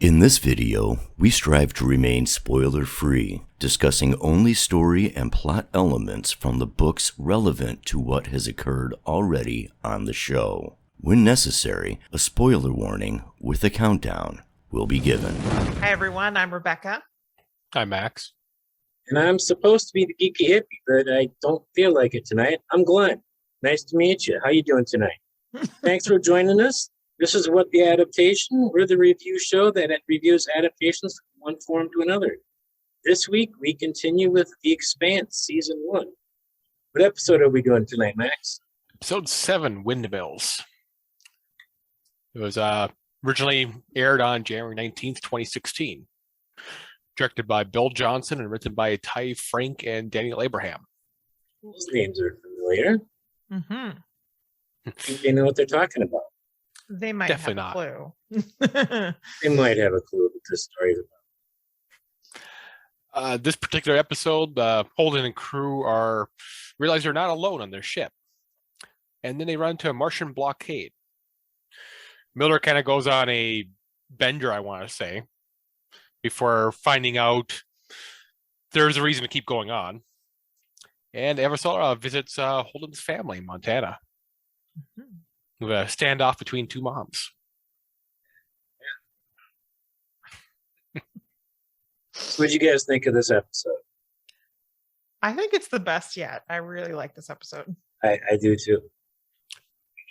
In this video, we strive to remain spoiler-free, discussing only story and plot elements from the books relevant to what has occurred already on the show. When necessary, a spoiler warning with a countdown will be given. Hi everyone, I'm Rebecca. Hi Max. And I'm supposed to be the geeky hippie, but I don't feel like it tonight. I'm Glenn. Nice to meet you. How you doing tonight? Thanks for joining us. This is What the Adaptation. We're the review show that reviews adaptations from one form to another. This week, we continue with The Expanse, Season 1. What episode are we doing tonight, Max? Episode 7, Windmills. It was originally aired on January 19th, 2016. Directed by Bill Johnson and written by Ty Frank and Daniel Abraham. Those names are familiar. Mm-hmm. I think they know what they're talking about. They might Definitely have a clue. They might have a clue what this story is about. This particular episode, Holden and crew realize they're not alone on their ship. And then they run into a Martian blockade. Miller kind of goes on a bender, I want to say, before finding out there's a reason to keep going on. And Avasarala visits Holden's family in Montana. Mm-hmm. With a standoff between two moms. So what did you guys think of this episode? I think it's the best yet. I really like this episode. I do too.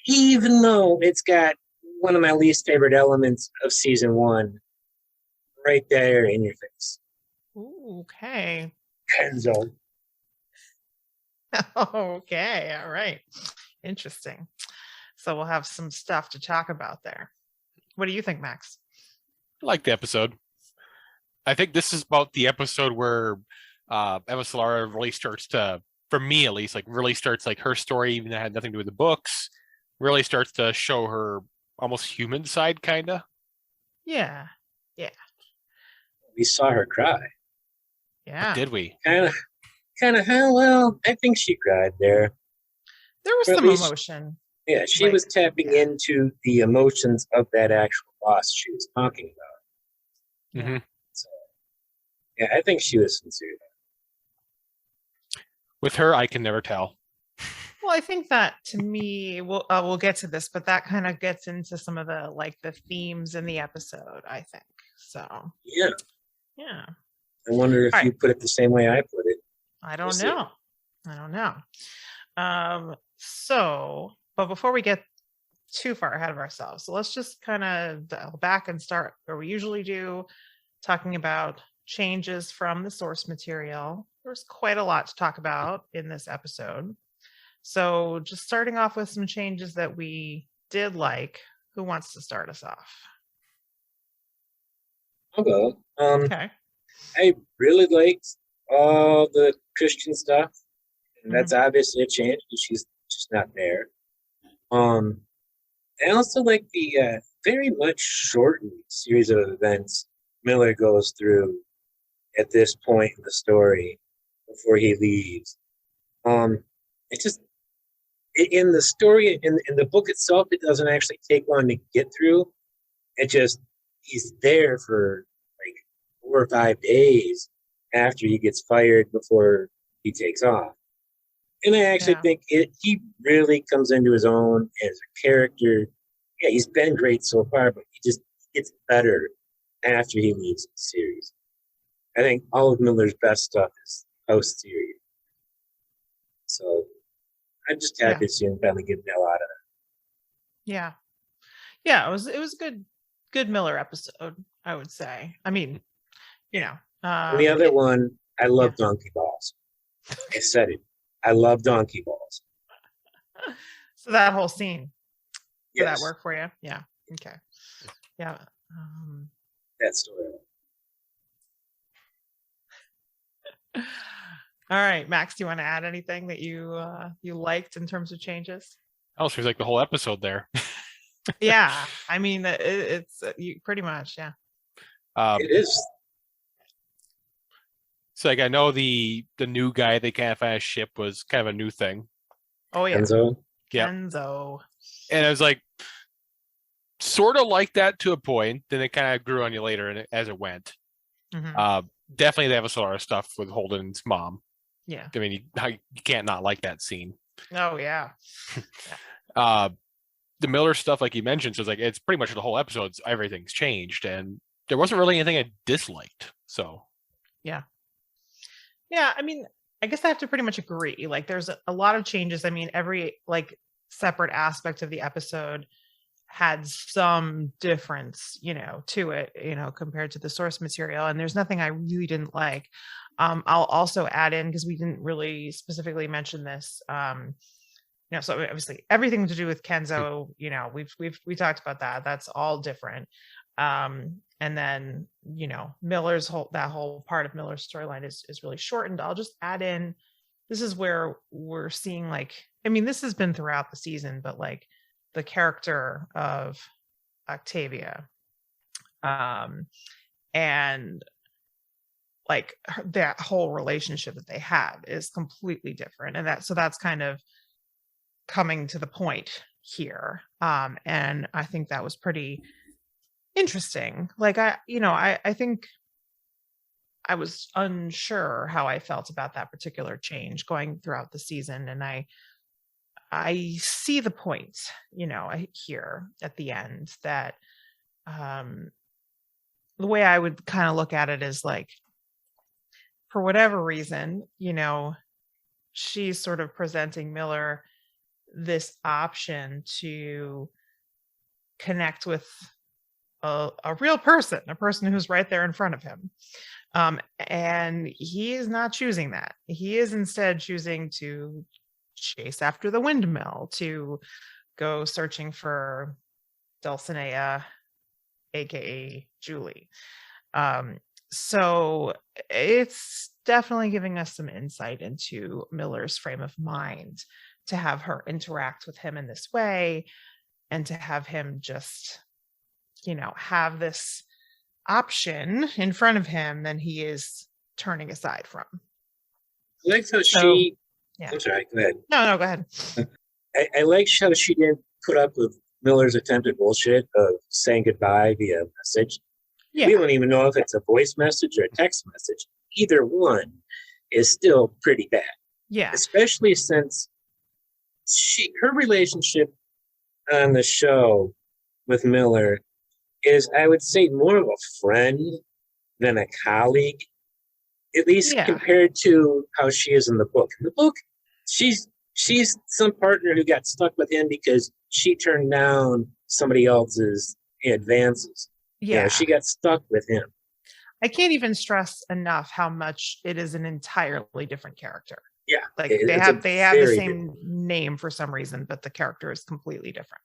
Even though it's got one of my least favorite elements of Season 1 right there in your face. Ooh, okay. Kenzo. Okay, all right. Interesting. So we'll have some stuff to talk about there. What do you think, Max? I like the episode. I think this is about the episode where Avasarala really starts to, for me at least, like really starts like her story, even that had nothing to do with the books, really starts to show her almost human side, kind of. Yeah. We saw her cry. Yeah. Did we? Kind of, well, I think she cried there. There was Or at some least- emotion. Yeah, she was tapping into the emotions of that actual loss she was talking about. Mm-hmm. So, yeah, I think she was sincere. With her, I can never tell. Well, I think that to me, we'll get to this, but that kind of gets into some of the themes in the episode, I think. So, Yeah, yeah. I wonder if All you right. put it the same way I put it. I don't We'll see. know. I don't know. But before we get too far ahead of ourselves, so let's just kind of dial back and start where we usually do, talking about changes from the source material. There's quite a lot to talk about in this episode. So just starting off with some changes that we did like. Who wants to start us off? I'll go. Okay. I really liked all the Chrisjen stuff. And that's obviously a change because she's just not there. I also like the very much shortened series of events Miller goes through at this point in the story before he leaves. It's just in the story, in the book itself, it doesn't actually take long to get through. It just, he's there for like 4 or 5 days after he gets fired before he takes off. And I actually think he really comes into his own as a character. Yeah, he's been great so far, but he just gets better after he leaves the series. I think all of Miller's best stuff is post-series. So I'm just happy to see him finally get the hell out of it. Yeah, it was a good Miller episode, I would say. I mean, And the other one, I love Donkey Balls. I said it. I love Donkey Balls. So that whole scene, did Yes, that work for you? Yeah. Okay. Yeah. that story. All right, Max, do you want to add anything that you liked in terms of changes? Oh, so it's like the whole episode there. Yeah, I mean it's you pretty much, yeah. It is. So like I know the new guy they kind of found a ship was kind of a new thing. Oh yeah, Enzo. Yeah. Kenzo. And I was like, sort of like that to a point. Then it kind of grew on you later and as it went. Mhm. Definitely the Avasarala stuff with Holden's mom. Yeah. I mean, you can't not like that scene. Oh yeah. The Miller stuff, like you mentioned, so it's pretty much the whole episode. Everything's changed, and there wasn't really anything I disliked. So yeah. I mean, I guess I have to pretty much agree. Like, there's a lot of changes. I mean, every like separate aspect of the episode had some difference, to it, compared to the source material. And there's nothing I really didn't like. I'll also add in, because we didn't really specifically mention this. So obviously everything to do with Kenzo, we talked about that. That's all different. And then, Miller's whole part of Miller's storyline is really shortened. I'll just add in, this is where we're seeing, like, I mean, this has been throughout the season, but like the character of Octavia, and like that whole relationship that they have is completely different. And that's kind of coming to the point here. And I think that was pretty interesting. Like, I think I was unsure how I felt about that particular change going throughout the season. And I see the point, here at the end, that the way I would kind of look at it is like, for whatever reason, she's sort of presenting Miller this option to connect with a real person, a person who's right there in front of him. And he is not choosing that. He is instead choosing to chase after the windmill, to go searching for Dulcinea, aka Julie. So it's definitely giving us some insight into Miller's frame of mind, to have her interact with him in this way, and to have him just, have this option in front of him that he is turning aside from. I like how yeah. I'm sorry, go ahead. No, go ahead. I like how she didn't put up with Miller's attempted bullshit of saying goodbye via message. Yeah. We don't even know if it's a voice message or a text message. Either one is still pretty bad. Yeah. Especially since her relationship on the show with Miller is, I would say, more of a friend than a colleague, at least compared to how she is in the book. In the book, she's some partner who got stuck with him because she turned down somebody else's advances. Yeah. She got stuck with him. I can't even stress enough how much it is an entirely different character. Yeah. Like they have the same name for some reason, but the character is completely different.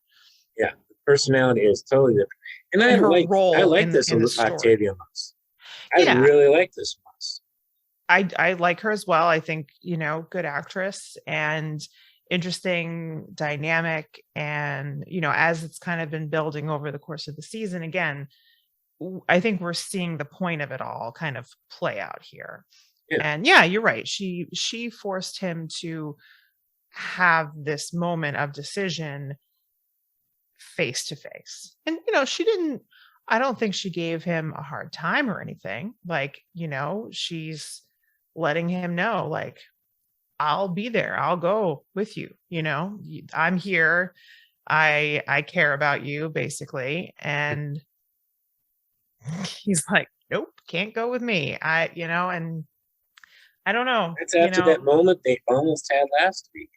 Yeah. The personality is totally different. And I like this Octavia Mouse. I really like this mouse. I like her as well. I think, good actress and interesting dynamic. And, as it's kind of been building over the course of the season, again, I think we're seeing the point of it all kind of play out here. Yeah. And you're right. She forced him to have this moment of decision face to face. And, I don't think she gave him a hard time or anything. Like, she's letting him know, like, I'll be there. I'll go with you. I'm here. I care about you, basically. And he's like, nope, can't go with me. And I don't know. It's after that moment they almost had last week.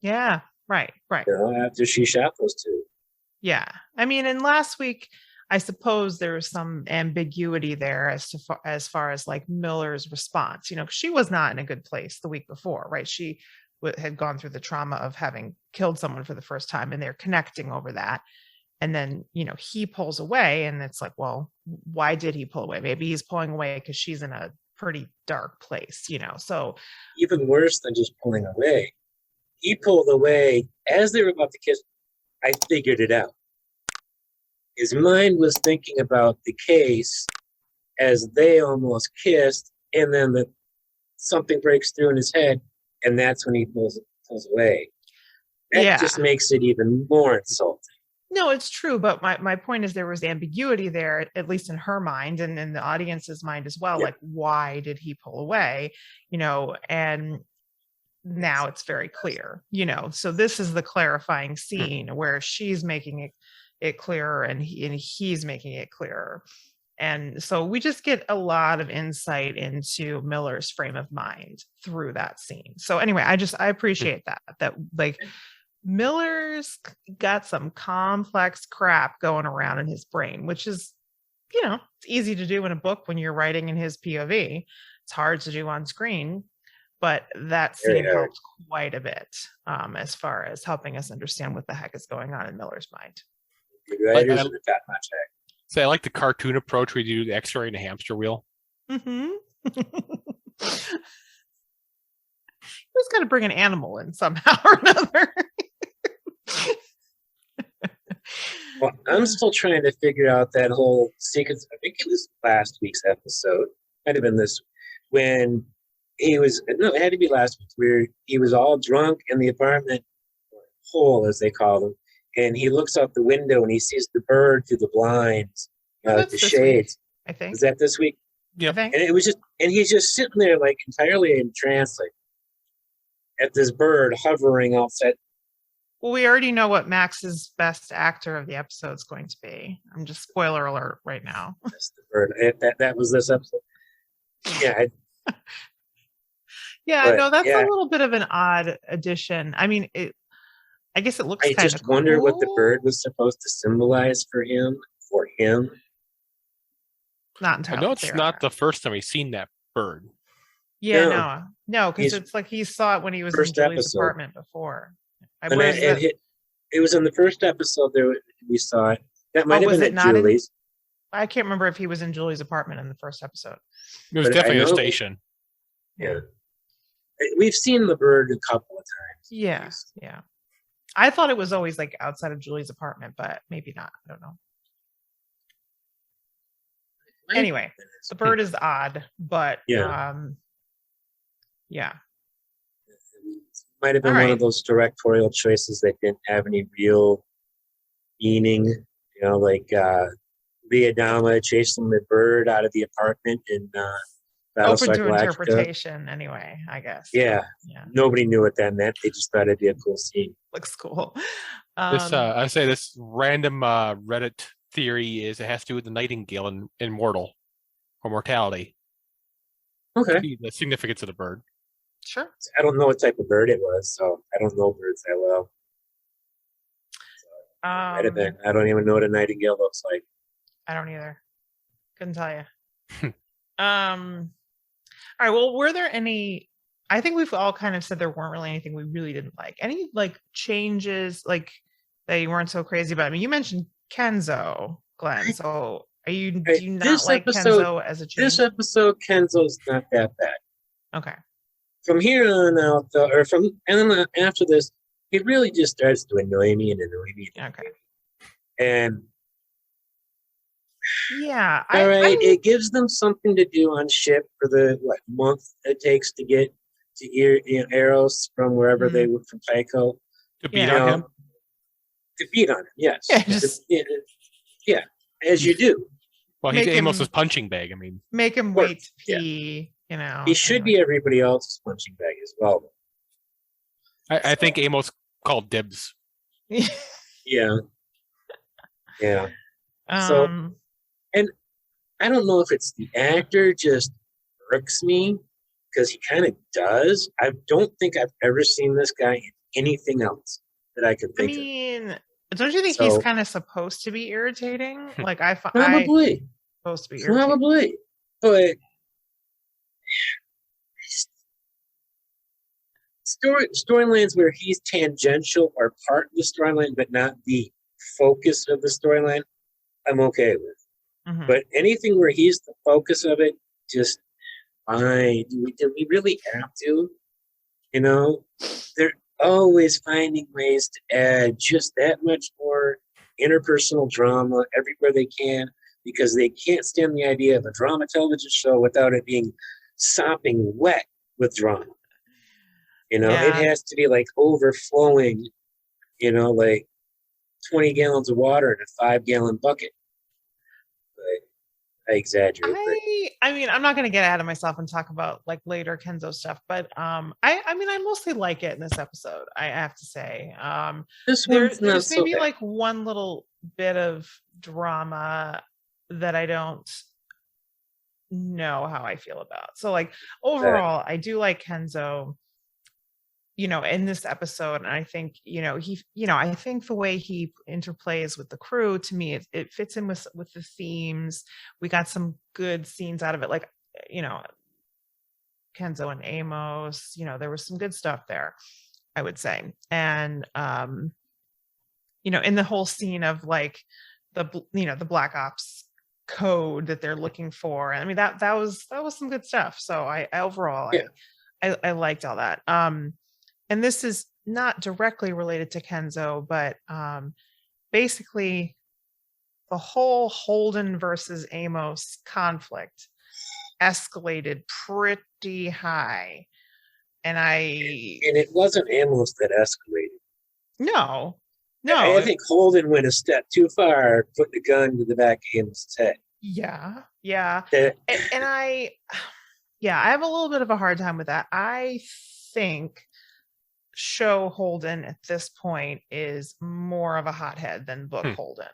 Yeah, right. After she shot those two. Yeah. I mean, and last week, I suppose there was some ambiguity there as far as like Miller's response, she was not in a good place the week before, right? She had gone through the trauma of having killed someone for the first time, and they're connecting over that. And then, he pulls away, and it's like, well, why did he pull away? Maybe he's pulling away because she's in a pretty dark place, so. Even worse than just pulling away. He pulled away as they were about to kiss. I figured it out. His mind was thinking about the case as they almost kissed, and then something breaks through in his head, and that's when he pulls away. That just makes it even more insulting. No, it's true, but my point is there was ambiguity there, at least in her mind and in the audience's mind as well. Yeah. Like, why did he pull away? And now it's very clear, so this is the clarifying scene where she's making it clearer and he's making it clearer. And so we just get a lot of insight into Miller's frame of mind through that scene. So anyway, I appreciate that like Miller's got some complex crap going around in his brain, which is, it's easy to do in a book when you're writing in his POV. It's hard to do on screen, but that scene helps quite a bit as far as helping us understand what the heck is going on in Miller's mind. Writers are that much. So I like the cartoon approach where you do the X-ray and a hamster wheel. Mm-hmm. Who's got to bring an animal in somehow or another? Well, I'm still trying to figure out that whole sequence. I think it was last week's episode. Might have been this, when it had to be last week, where he was all drunk in the apartment hole, as they call them, and he looks out the window and he sees the bird through the blinds, the shades. Week, I think. Was that this week? Yeah. And and he's just sitting there like entirely in trance, like at this bird hovering outside. Well, we already know what Max's best actor of the episode is going to be. I'm just spoiler alert right now. That's the bird. That was this episode. Yeah. That's a little bit of an odd addition. I mean, I guess it looks. I just wonder what the bird was supposed to symbolize for him. Not entirely. I know it's not the first time he's seen that bird. Yeah, no, because it's like he saw it when he was in Julie's apartment before. It was in the first episode there we saw it. That might have been at Julie's. I can't remember if he was in Julie's apartment in the first episode. It was definitely a station. Yeah. We've seen the bird a couple of times. Yeah. I thought it was always like outside of Julie's apartment, but maybe not. I don't know. Anyway, the bird is odd, but yeah. Might have been one of those directorial choices that didn't have any real meaning. Like Leah Dama chasing the bird out of the apartment in Open to interpretation anyway, I guess. Yeah. Nobody knew what that meant. They just thought it'd be a cool scene. Looks cool. I say this random Reddit theory is it has to do with the nightingale in Mortal or Mortality. Okay. The significance of the bird. Sure. I don't know what type of bird it was, so I don't know birds that well. Might have been. I don't even know what a nightingale looks like. I don't either. Couldn't tell you. All right. Well, were there any? I think we've all kind of said there weren't really anything we really didn't like. Any like changes like that you weren't so crazy about? I mean, you mentioned Kenzo, Glenn. So do you not like Kenzo as a change? This episode, Kenzo's not that bad. Okay. From here on out, and then after this, it really just starts to annoy me. Okay. And yeah, all right, it gives them something to do on ship for the month it takes to get to Eros from wherever they were from Tycho. To beat on him. To beat on him, yes. Yeah, as you do. Well, he's Amos's punching bag. I mean, make him wait to pee. He should be everybody else's punching bag as well. I think Amos called dibs. Yeah. So, and I don't know if it's the actor just irks me because he kind of does. I don't think I've ever seen this guy in anything else that I could think of. Don't you think he's kind of supposed to be irritating? Like probably supposed to be irritating. Probably, but storylines where he's tangential or part of the storyline, but not the focus of the storyline, I'm okay with. Mm-hmm. But anything where he's the focus of it, just fine. Do we really have to? They're always finding ways to add just that much more interpersonal drama everywhere they can because they can't stand the idea of a drama television show without it being sopping wet with drama. It has to be like overflowing, like 20 gallons of water in a 5-gallon bucket. But I exaggerate. I mean, I'm not going to get ahead of myself and talk about like later Kenzo stuff, but I mean, I mostly like it in this episode. I have to say, This one's not there's so maybe bad. like one little bit of drama that I don't know how I feel about. So like overall, I do like Kenzo, in this episode. And I think, I think the way he interplays with the crew, to me, it fits in with the themes. We got some good scenes out of it. Like, Kenzo and Amos, there was some good stuff there, I would say. And, in the whole scene of like the Black Ops code that they're looking for. I mean, that was some good stuff. So I overall, I liked all that. And this is not directly related to Kenzo, but basically the whole Holden versus Amos conflict escalated pretty high. And it wasn't Amos that escalated. No. I think Holden went a step too far, putting the gun to the back of Amos' head. Yeah. And I have a little bit of a hard time with that. I think show Holden at this point is more of a hothead than book Holden.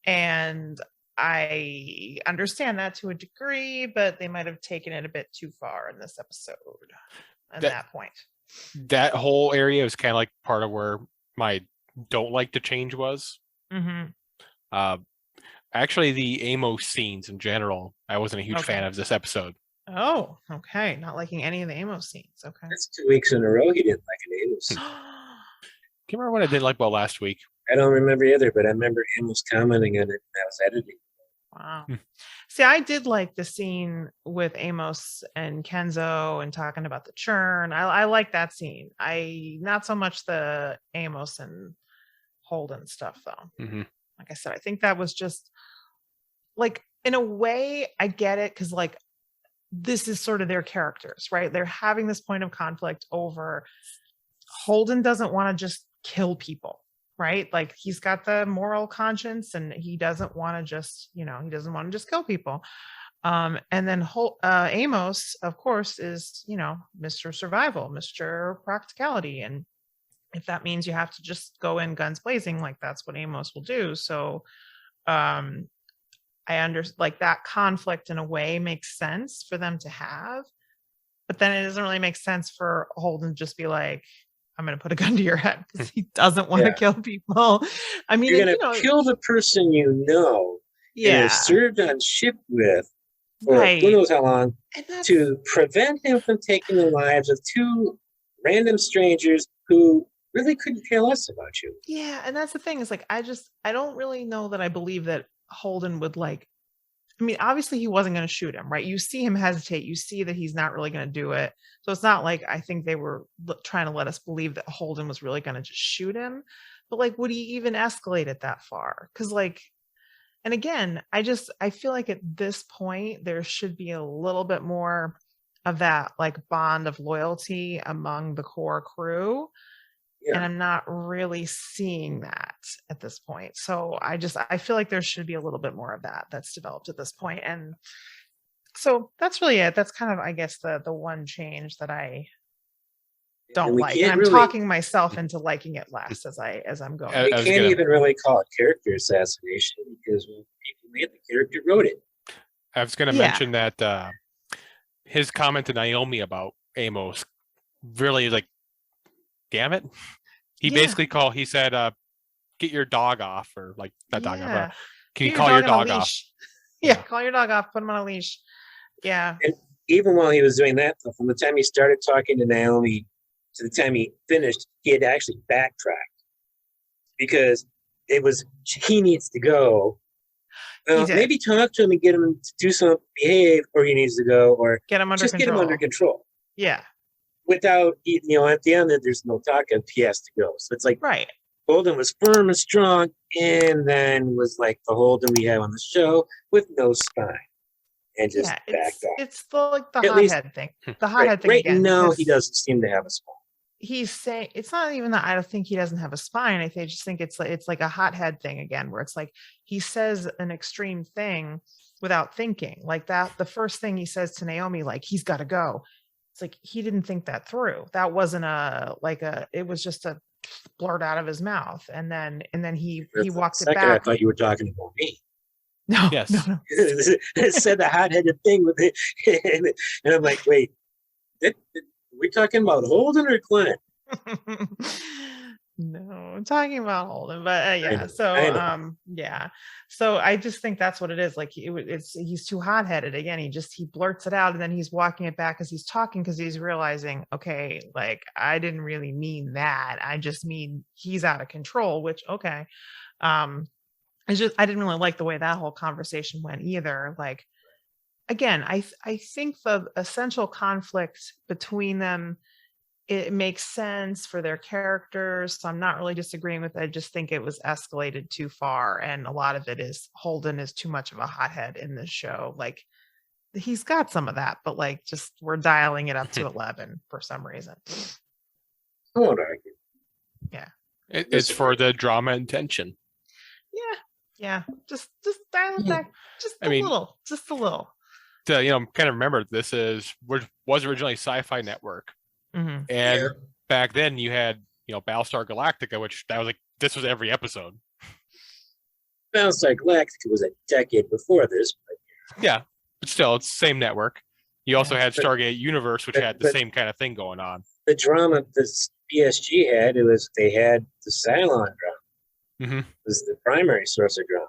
And I understand that to a degree, but they might have taken it a bit too far in this episode at that point. That whole area was kind of like part of where my don't like the change was. Actually, the Amos scenes in general, I wasn't a huge fan of this episode. Oh, okay. Not liking any of the Amos scenes. Okay. That's 2 weeks in a row he didn't like an Amos scene. Can't remember what I didn't like about last week. I don't remember either, but I remember Amos commenting on it when I was editing. Wow. See, I did like the scene with Amos and Kenzo and talking about the churn. I like that scene. Not so much the Amos and Holden stuff though. Like I said, I think that was just like, in a way, I get it, because like this is sort of their characters, right? They're having this point of conflict over Holden doesn't want to just kill people, right? Like he's got the moral conscience and he doesn't want to just, he doesn't want to just kill people. And then Amos, of course, is, Mr. Survival, Mr. Practicality. And if that means you have to just go in guns blazing, like that's what Amos will do. So I understand, like, that conflict in a way makes sense for them to have, but then it doesn't really make sense for Holden to just be like, I'm going to put a gun to your head, because he doesn't want to kill people. I mean, you're going to kill the person and you're served on ship with for who knows how long to prevent him from taking the lives of 2 random strangers who really couldn't care less about you. Yeah, and that's the thing, is like, I don't really know that I believe that Holden would obviously he wasn't going to shoot him, right? You see him hesitate. You see that he's not really going to do it. So it's not like I think they were trying to let us believe that Holden was really going to just shoot him. But like, would he even escalate it that far? Because like, and again, I feel like at this point, there should be a little bit more of that like bond of loyalty among the core crew. And I'm not really seeing that at this point. So I feel like there should be a little bit more of that that's developed at this point. And so that's really it. That's kind of, I guess, the one change that I don't like. And I'm talking myself into liking it less as I'm going. We can't even really call it character assassination, because when people made the character wrote it. I was going to mention that his comment to Naomi about Amos really, like, damn it. He basically he said, get your dog off, or like, not dog off. Can you call your dog off? Call your dog off, put him on a leash. Yeah. And even while he was doing that, from the time he started talking to Naomi to the time he finished, he had actually backtracked, because it was, he needs to go. Maybe talk to him and get him to do something, behave, or he needs to go, or get him under just control. Get him under control. Yeah. Without, at the end, there's no talk of he has to go. So it's like, Holden was firm and strong, and then was like the Holden we have on the show with no spine, and just backed off. It's the hothead thing. The hothead thing. Right now, he doesn't seem to have a spine. he's saying, it's not even that I don't think he doesn't have a spine. I just think it's like a hothead thing again, where it's like he says an extreme thing without thinking. Like that, the first thing he says to Naomi, like, he's got to go. It's like he didn't think that through. That wasn't it was just a blurt out of his mouth. And then he walked it back. I thought you were talking about me. No, Yes. no. It said the hot-headed thing with it. And I'm like, wait, are we talking about Holden or Clint? No, I'm talking about Holden, but yeah. know, So yeah. So I just think that's what it is. Like he's too hot-headed. Again, he blurts it out, and then he's walking it back as he's talking, because he's realizing, okay, like I didn't really mean that. I just mean he's out of control, which okay. It's just I didn't really like the way that whole conversation went either. Like again, I think the essential conflict between them, it makes sense for their characters. So I'm not really disagreeing with it. I just think it was escalated too far. And a lot of it is Holden is too much of a hothead in this show. Like he's got some of that, but like just we're dialing it up to 11 for some reason. I won't argue. Yeah. It's for the drama and tension. Yeah. Just dial it back just a little. To kind of remember, this was originally Sci-Fi Network. Mm-hmm. And back then you had, Battlestar Galactica, which this was every episode. Battlestar Galactica was a decade before this. But yeah, but still, it's the same network. You also had Stargate Universe, which had the same kind of thing going on. The drama this BSG had, they had the Cylon drama. Mm-hmm. Was the primary source of drama.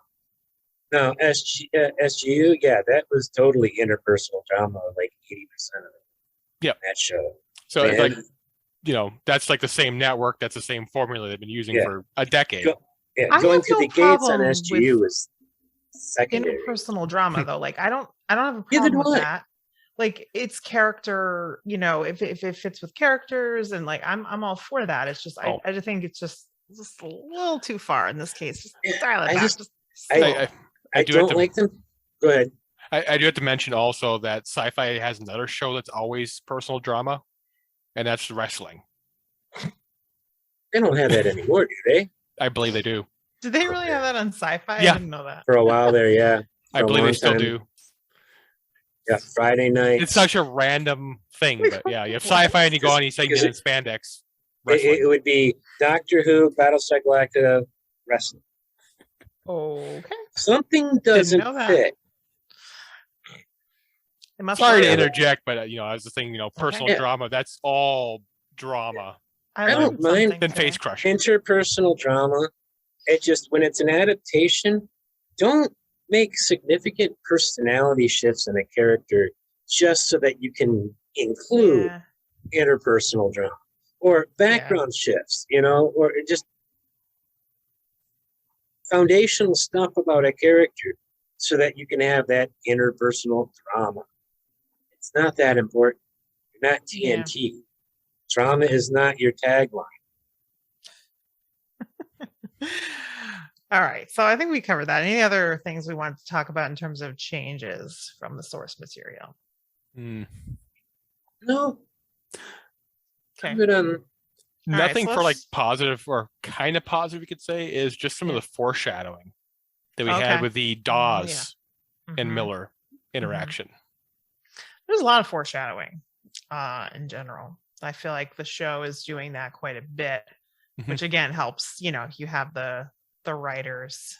Now, SGU, that was totally interpersonal drama, like 80% of it. Yep. That show. So it's like, that's like the same network. That's the same formula they've been using for a decade. Going through the gates on SGU is secondary. Interpersonal drama, though. Like I don't have a problem with that. Like it's character, if it fits with characters, and like I'm all for that. It's just I just think it's just a little too far in this case. Just dial it back. I don't like them. Go ahead. I do have to mention also that Sci-Fi has another show that's always personal drama, and that's wrestling. They don't have that anymore, do they? I believe they do. Do they really have that on Sci-Fi? Yeah. I didn't know that. For a while there, yeah. I believe they still do. Yeah, Friday night. It's such a random thing, but yeah, you have Sci-Fi and you go on, you say you get in spandex. It would be Doctor Who, Battlestar Galactica, wrestling. Okay. Something doesn't fit. Sorry to interject, but I was just thinking, personal drama, that's all drama. I don't mind then face crushing. Interpersonal drama. It just, when it's an adaptation, don't make significant personality shifts in a character just so that you can include interpersonal drama or background shifts, or just foundational stuff about a character so that you can have that interpersonal drama. It's not that important. You're not TNT. Drama is not your tagline. All right. So I think we covered that. Any other things we want to talk about in terms of changes from the source material? No. Okay. Nothing for like positive or kind of positive, you could say, is just some of the foreshadowing that we had with the Dawes and Miller interaction. There's a lot of foreshadowing in general. I feel like the show is doing that quite a bit, which again helps, you have the writers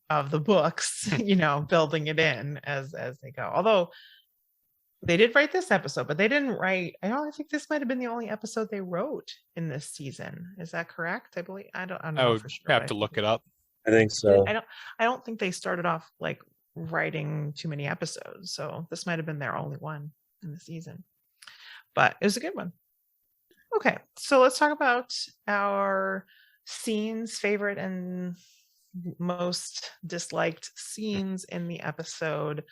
of the books, building it in as they go. Although they did write this episode, but they didn't write, I think this might have been the only episode they wrote in this season. Is that correct? I believe I don't know for sure. Have to look it up. I think so. I don't think they started off like writing too many episodes, so this might have been their only one in the season, but it was a good one. Okay, so let's talk about our scenes, favorite and most disliked scenes in the episode,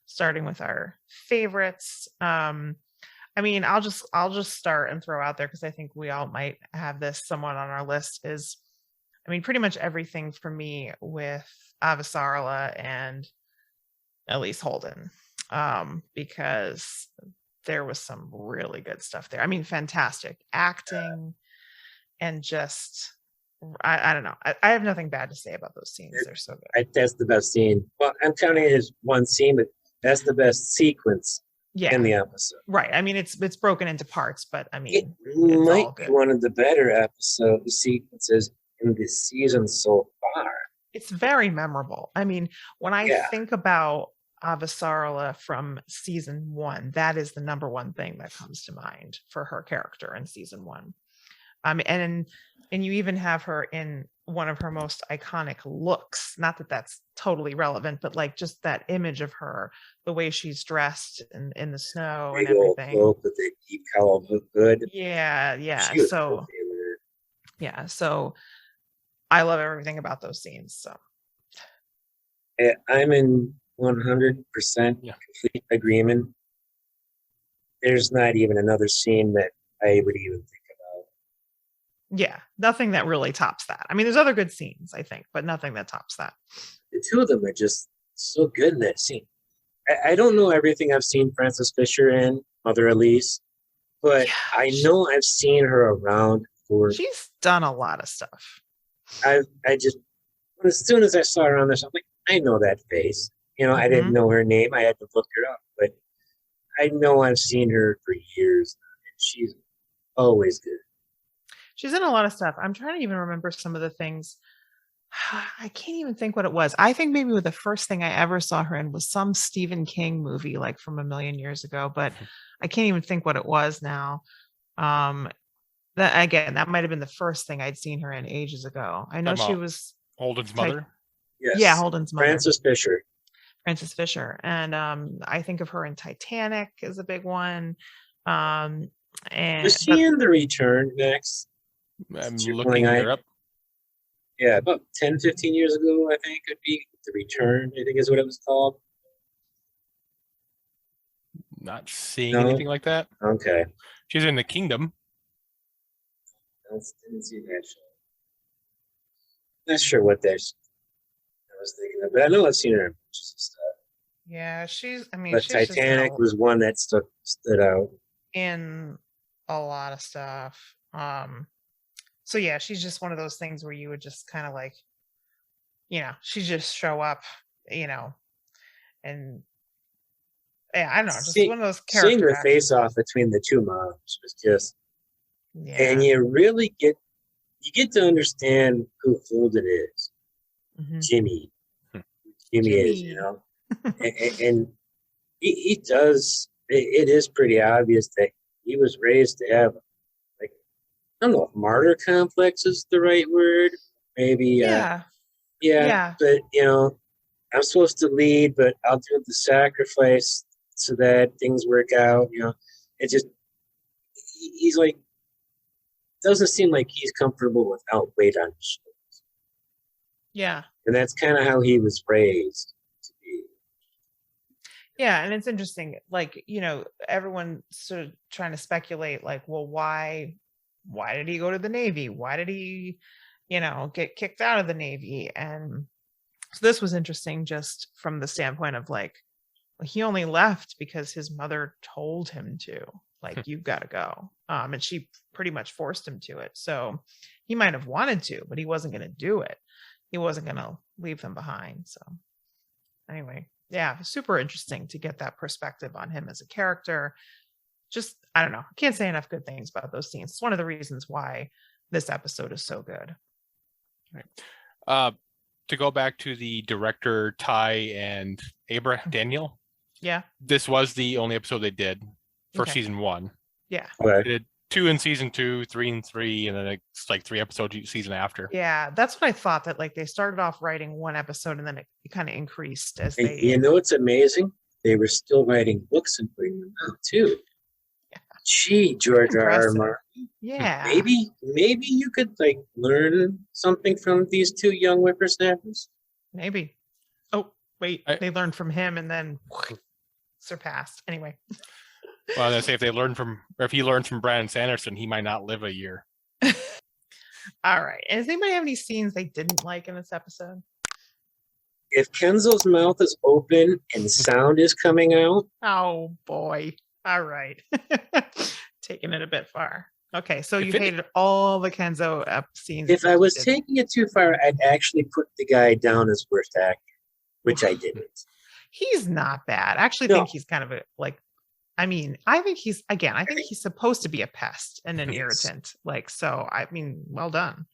starting with our favorites. I'll just start and throw out there, because I think we all might have this somewhat on our list, is pretty much everything for me with Avasarala and at least Holden, because there was some really good stuff there. I mean, fantastic acting, and just I don't know. I have nothing bad to say about those scenes. They're so good. That's the best scene. Well, I'm counting it as one scene, but that's the best sequence in the episode. Right. I mean, it's broken into parts, but I mean, it it's might all good. be one of the better episode sequences in this season so far. It's very memorable. I mean, when I think about Avasarala from season 1, that is the number one thing that comes to mind for her character in season 1. And you even have her in one of her most iconic looks. Not that that's totally relevant, but like just that image of her, the way she's dressed in the snow and everything. Cloak with the deep color look good. Yeah. So I love everything about those scenes. So I'm in 100% complete agreement. There's not even another scene that I would even think about. Yeah, nothing that really tops that. I mean, there's other good scenes, I think, but nothing that tops that. The two of them are just so good in that scene. I don't know everything I've seen Frances Fisher in, Mother Elise, but I know I've seen her around for. She's done a lot of stuff. I just, as soon as I saw her on this, I'm like, I know that face. You know, I didn't know her name. I had to look her up, but I know I've seen her for years, and she's always good. She's in a lot of stuff. I'm trying to even remember some of the things. I can't even think what it was. I think maybe the first thing I ever saw her in was some Stephen King movie, like from a million years ago, but I can't even think what it was now. That might have been the first thing I'd seen her in ages ago. I know she was Holden's mother. Yes. Yeah, Holden's mother. Frances Fisher. And I think of her in Titanic as a big one. And was she in The Return next? I'm looking her up. Yeah, about 10, 15 years ago, I think it'd be The Return, I think is what it was called. Not seeing anything like that. Okay. She's in The Kingdom. Didn't see that show. Not sure what I was thinking of, but I know I've seen her in bunches of stuff. Yeah, but Titanic was one that stood out in a lot of stuff. So yeah, she's just one of those things where you would just kind of like, she just show up, and yeah, I don't know, just one of those characters. Seeing the face off between the two moms was just, and you really get to understand who Holden is. Jimmy is, and he does. It is pretty obvious that he was raised to have, like, I don't know if martyr complex is the right word. Maybe, but I'm supposed to lead, but I'll do the sacrifice so that things work out. It just, he's like, doesn't seem like he's comfortable without weight on his shoulders. Yeah. And that's kind of how he was raised to be. Yeah, and it's interesting, like, everyone sort of trying to speculate, like, well, why did he go to the Navy? Why did he, get kicked out of the Navy? And so this was interesting just from the standpoint of, like, he only left because his mother told him to, like, you've got to go. And she pretty much forced him to it. So he might have wanted to, but he wasn't going to do it. He wasn't going to leave them behind. So anyway, yeah, super interesting to get that perspective on him as a character. Just, I don't know. I can't say enough good things about those scenes. It's one of the reasons why this episode is so good. Right. To go back to the director, Ty and Daniel. Yeah. This was the only episode they did for season 1. Yeah. They did 2 in season 2, 3 in 3, and then it's like 3 episodes each season after. Yeah, that's what I thought, that like they started off writing 1 episode and then it kind of increased as they. It's amazing. They were still writing books and putting them out too. Yeah. Gee, George R. R. Martin. Yeah. Maybe you could like learn something from these 2 young whippersnappers. Maybe. Oh wait, they learned from him and then surpassed. Anyway. Well, I say if he learned from Brandon Sanderson, he might not live a year. All right. And does anybody have any scenes they didn't like in this episode? If Kenzo's mouth is open and sound is coming out. Oh boy. All right. Taking it a bit far. Okay, so If you it- hated all the Kenzo scenes. If I was did. taking it too far, I'd actually put the guy down as worst actor, which I didn't. He's not bad. I actually No. think he's kind of a, like, I mean, I think he's supposed to be a pest and an Yes. irritant. Like, so, I mean, well done.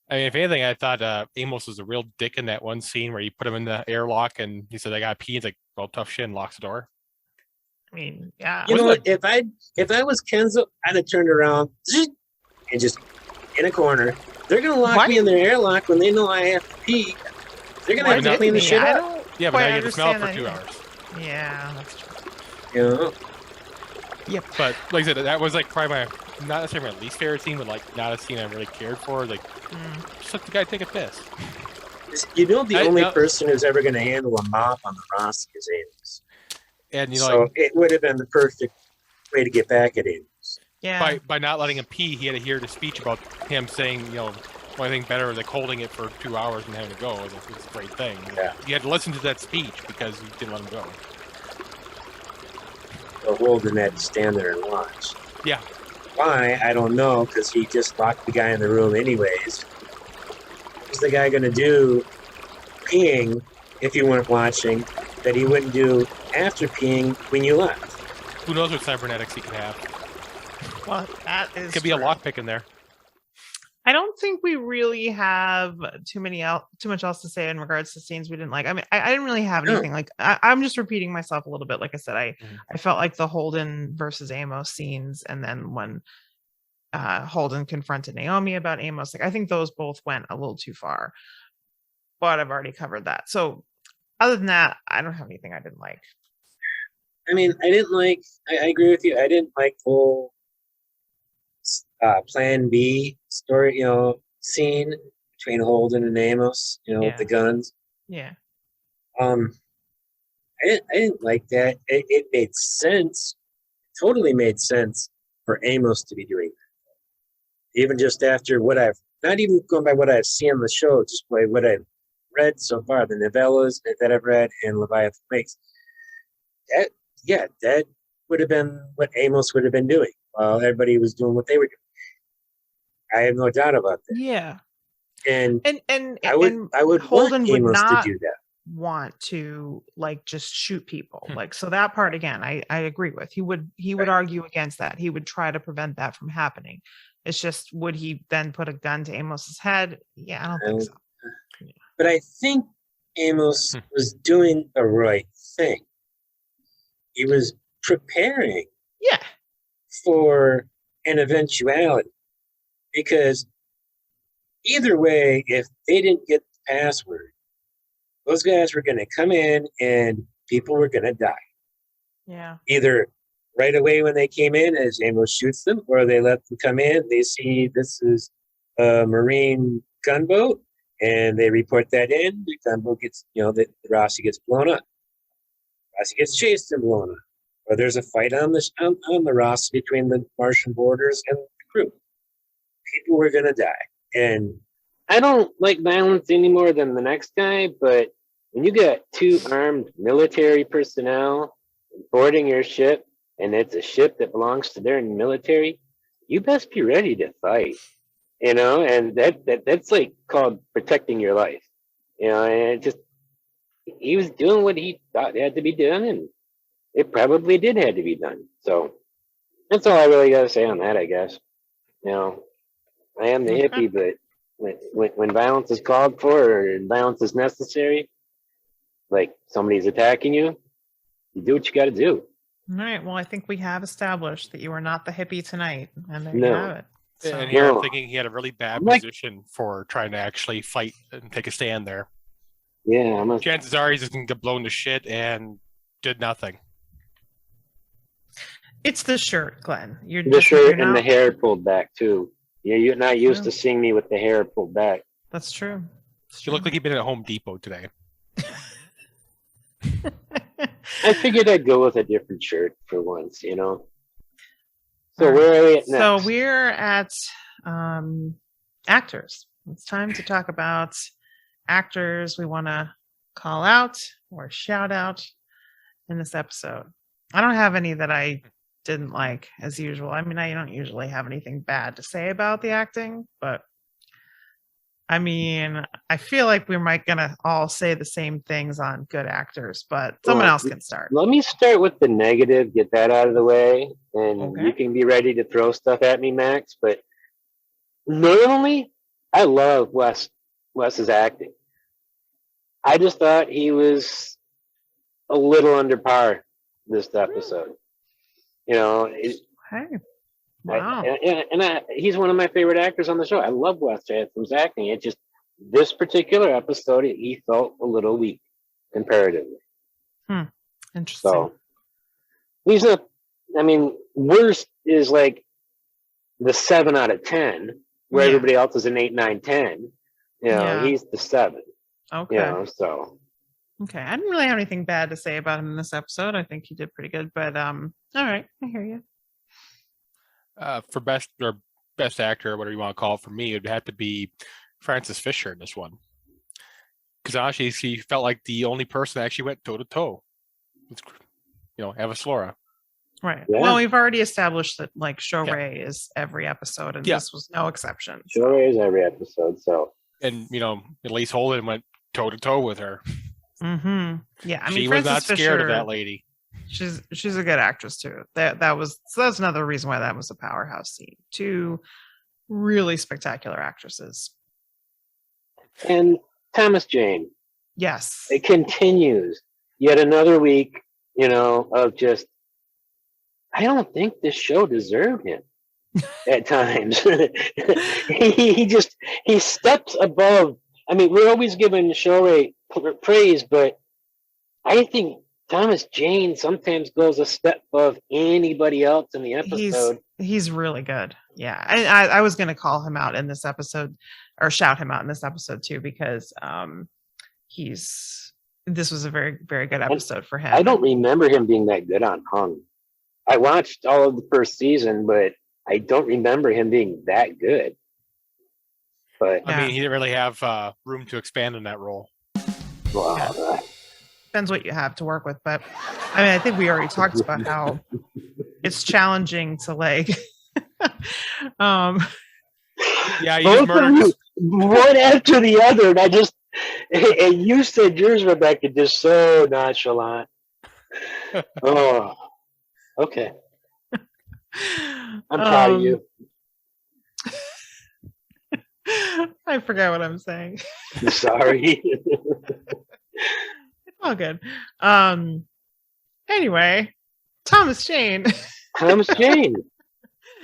I mean, if anything, I thought Amos was a real dick in that one scene where you put him in the airlock and he said, "I got to pee." He's like, "Well, tough shit," and locks the door. I mean, yeah. You know Wasn't what? If I was Kenzo, I'd have turned around and just in a corner. They're gonna lock Why me in their airlock when they know I have to pee. They're gonna Why have to didn't clean the didn't he? shit I up. don't Yeah, but quite now you have to smell it for understand 2 that hours. either. Yeah, that's true. You know? But like I said, that was like probably not necessarily my least favorite scene, but like not a scene I really cared for. Like, just let the guy take a piss. You know, the I- only no. person who's ever gonna handle a mop on the Roci is Amos. And you know, So like, it would have been the perfect way to get back at Amos. Yeah. by not letting him pee, he had to hear the speech about him saying, you know, one thing better is like holding it for 2 hours and having to go. It's a great thing. Yeah. You had to listen to that speech because you didn't let him go. So Holden had to stand there and watch. Yeah. Why? I don't know, because he just locked the guy in the room anyways. What's the guy gonna do peeing if you weren't watching that he wouldn't do after peeing when you left? Who knows what cybernetics he could have? Well, that is Could be a true. lockpick in there. I don't think we really have too much else to say in regards to scenes we didn't like. I mean, I didn't really have No. anything like. I'm just repeating myself a little bit. Like I said, Mhm. I felt like the Holden versus Amos scenes, and then when Holden confronted Naomi about Amos, like I think those both went a little too far. But I've already covered that. So other than that, I don't have anything I didn't like. I mean, I didn't like. I agree with you. I didn't like the whole Plan B story, scene between Holden and Amos, with Yeah. the guns. Yeah. I didn't like that. It made sense. Totally made sense for Amos to be doing that. Even just after what I've, not even going by what I've seen on the show, just by what I've read so far, the novellas that I've read and Leviathan Wakes. That would have been what Amos would have been doing while everybody was doing what they were doing. I have no doubt about that. Yeah. And And I would Holden want would Amos not to do that. want to like just shoot people. Hmm. Like, so that part again, I agree with. He would Right. argue against that. He would try to prevent that from happening. It's just, would he then put a gun to Amos's head? Yeah, I don't think so. But I think Amos Hmm. was doing the right thing. He was preparing Yeah. for an eventuality. Because either way, if they didn't get the password, those guys were going to come in and people were going to die. Yeah. Either right away when they came in as Amos shoots them, or they let them come in, they see this is a Marine gunboat, and they report that in, the gunboat gets, the Roci gets blown up. Roci gets chased and blown up. Or there's a fight on the Roci between the Martian borders and the crew. People were going to die. And I don't like violence any more than the next guy, but when you got two armed military personnel boarding your ship, and it's a ship that belongs to their military, you best be ready to fight. And that's like called protecting your life. And it just, he was doing what he thought had to be done, and it probably did have to be done. So that's all I really got to say on that, I guess. I am the hippie, but when violence is called for or violence is necessary, like somebody's attacking you, you do what you got to do. All right. Well, I think we have established that you are not the hippie tonight, and there you No. have it. So, And here I'm No. thinking he had a really bad I'm like- position for trying to actually fight and take a stand there. Yeah, I'm a, Chances are he's just going to get blown to shit and did nothing. it's the shirt, Glenn. You're the just, shirt you're and the not- hair pulled back too. You're not used Yeah. to seeing me with the hair pulled back. That's true. It's You look true. like you've been at Home Depot today. I figured I'd go with a different shirt for once, So All right. where are we at next? So we're at actors. It's time to talk about actors we want to call out or shout out in this episode. I don't have any that I didn't like as usual. I mean, I don't usually have anything bad to say about the acting, but I mean, I feel like we might gonna all say the same things on good actors, but someone else can start. Let me start with the negative, get that out of the way, and Okay. you can be ready to throw stuff at me, Max. But normally, I love Wes's acting. I just thought he was a little under par this episode. You know, Hey. Wow. he's one of my favorite actors on the show. I love Wes Chatham's acting. It just, this particular episode, he felt a little weak comparatively. Interesting. So he's a, I mean, worst is like the 7 out of 10, where Yeah. everybody else is an 8, 9, 10. You know, Yeah. he's the 7. Okay. You know, so Okay. I didn't really have anything bad to say about him in this episode. I think he did pretty good, but all right, I hear you. For best actor, or whatever you want to call it, for me, it'd have to be Francis Fisher in this one. Because actually, he felt like the only person that actually went toe to toe with, Avasarala. Right. Yeah. Well, we've already established that like Shorey is every episode, and Yeah. this was no exception. sure is every episode. So And Elise Holden went toe to toe with her. Mm-hmm. Yeah, I mean, She Frances was not scared Fisher, of that lady. She's a good actress too. That's another reason why that was a powerhouse scene. 2 really spectacular actresses. and Thomas Jane, Yes. it continues yet another week, of just, I don't think this show deserved him at times. he steps above. I mean, we're always giving Shorey praise, but I think Thomas Jane sometimes goes a step above anybody else in the episode. He's really good. Yeah. I was going to call him out in this episode, or shout him out in this episode too, because this was a very, very good episode for him. I don't remember him being that good on Hung. I watched all of the first season, but I don't remember him being that good. But I mean, he didn't really have room to expand in that role. well, Depends what you have to work with, but I mean, I think we already talked about how it's challenging to like Yeah, you both just of murdered. you, one after the other, and you said yours, Rebecca, just so nonchalant. Oh, okay. I'm proud of you. I forgot what I'm saying. I'm sorry. All good. Anyway, Thomas Jane. Thomas Jane.